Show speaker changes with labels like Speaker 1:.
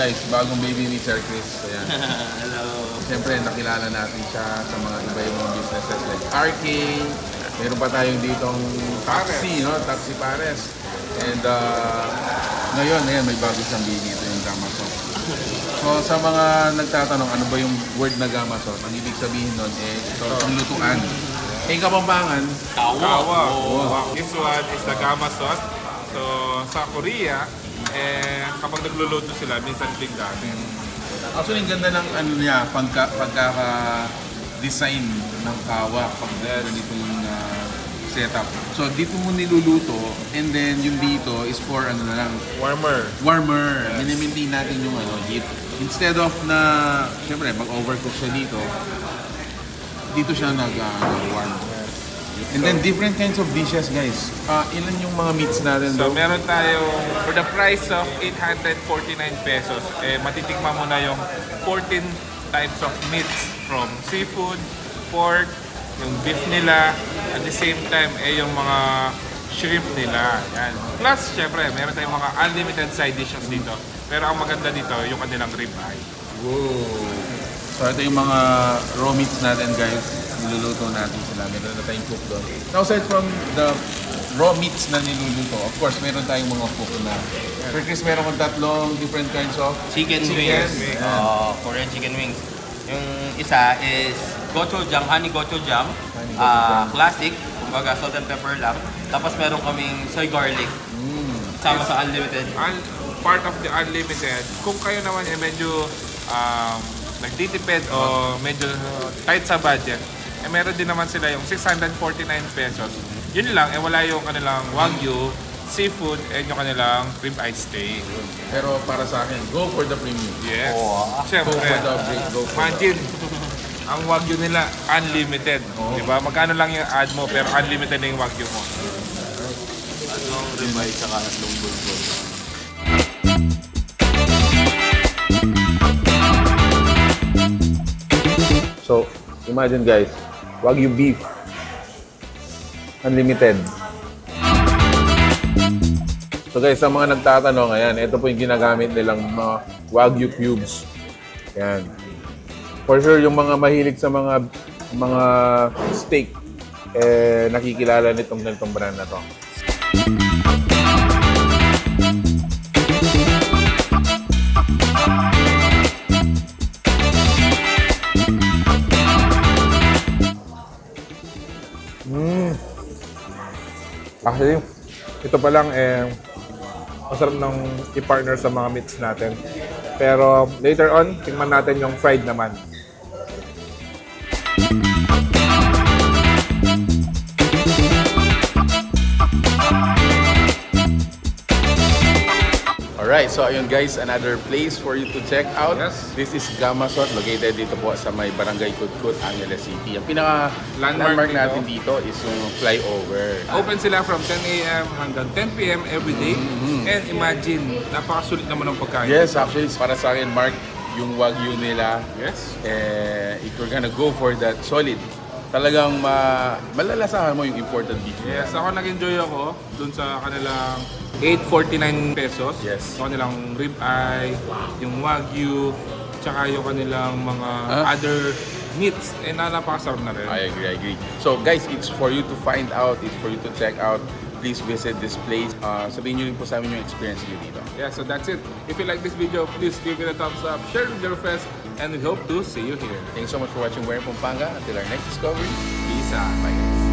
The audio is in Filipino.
Speaker 1: guys, bagong baby ni Sir Chris. Ayan.
Speaker 2: Hello.
Speaker 1: Siyempre, nakilala natin siya sa mga iba-ibang businesses like RK. Meron pa tayong ditong taxi, no? Taxi Pares. And ngayon, may bago siyang baby. Ito yung Gamasot. So sa mga nagtatanong, ano ba yung word na Gamasot? Ang ibig sabihin nun, ito ang lutuan. Kapampangan,
Speaker 2: Kawa.
Speaker 3: Wow. This one is the Gamasot. So, sa Korea, kapag nagluluto sila, minsan biglatin.
Speaker 1: actually, ang ganda ng ano niya, pagkaka-design ng kawa pag ganito yung setup. So, dito mo niluluto and then yung dito is for ano na lang,
Speaker 3: Warmer.
Speaker 1: warmer. Minimaintain natin yung heat. Instead of na, syempre, mag-overcook siya dito siya nag-warm. And then different kinds of dishes, guys. Ilan yung mga meats natin
Speaker 3: So,
Speaker 1: daw?
Speaker 3: meron tayong, for the price of 849 pesos, matitikman mo na yung 14 types of meats from seafood, pork, yung beef nila, at the same time, yung mga shrimp nila. Yan. Plus, syempre, meron tayong mga unlimited side dishes dito. Pero ang maganda dito, yung kanilang ribeye.
Speaker 1: Whoa! So ito yung mga raw meats natin, guys. Niluluto natin sila. Meron na tayong cook doon. Now, aside from the raw meats na niluluto, of course, meron tayong mga cook na. For Chris, meron kong tatlong different kinds of
Speaker 2: Chicken wings. Korean chicken wings. Yung isa is gochujang, honey gochujang. Classic, kumbaga salt and pepper lang. Tapos meron kaming soy garlic. Sama sa unlimited.
Speaker 3: Part of the unlimited, kung kayo naman medyo nagtitipid o medyo tight sa budget, meron din naman sila yung 649 pesos. Yun lang, wala yung kanilang wagyu, seafood, and yung kanilang ribeye steak.
Speaker 1: Pero para sa akin, go for the premium.
Speaker 3: Yes.
Speaker 1: Go
Speaker 3: Siyempre,
Speaker 1: for the break. Go for
Speaker 3: imagine, ang wagyu nila, unlimited. Diba? Magkano lang yung add mo, pero unlimited na yung wagyu mo.
Speaker 2: Tatlong ribeye tsaka tatlong bulbul.
Speaker 1: So, imagine guys, Wagyu beef. Unlimited. So guys, sa mga nagtatanong, ayan, ito po yung ginagamit nilang mga Wagyu cubes. Ayan. For sure, yung mga mahilig sa mga steak, nakikilala nitong ganitong brand na to.
Speaker 3: Actually, ito pa lang masarap ng i-partner sa mga meats natin. Pero later on, tingnan natin yung fried naman.
Speaker 1: Alright, so ayun guys, another place for you to check out.
Speaker 3: Yes.
Speaker 1: This is Gamasot, located dito po sa may Barangay Kudkut, Angeles City. Ang
Speaker 3: Landmark
Speaker 1: pinaka-landmark
Speaker 3: dito.
Speaker 1: natin dito is yung flyover.
Speaker 3: Open sila from 10 a.m. hanggang 10 p.m. every day. And imagine, napakasulit naman ng pagkain.
Speaker 1: Yes, actually, para sa akin, Mark, yung Wagyu nila,
Speaker 3: Yes.
Speaker 1: if you're gonna go for that solid, talagang malalasahan mo yung imported beef.
Speaker 3: Yes, ako nag-enjoy ako dun sa kanilang 849 pesos.
Speaker 1: Yes.
Speaker 3: Yung kanilang ribeye, yung wagyu, tsaka yung kanilang mga other meats. Napakasarap na rin.
Speaker 1: I agree. So guys, it's for you to find out, it's for you to check out. Please visit this place. Sabihin nyo rin po sa amin yung experience nyo dito.
Speaker 3: Yeah, so that's it. If you like this video, please give it a thumbs up, share it with your friends, and we hope to see you here.
Speaker 1: Thanks so much for watching Where in Pampanga. Until our next discovery.
Speaker 3: Peace out. Bye guys.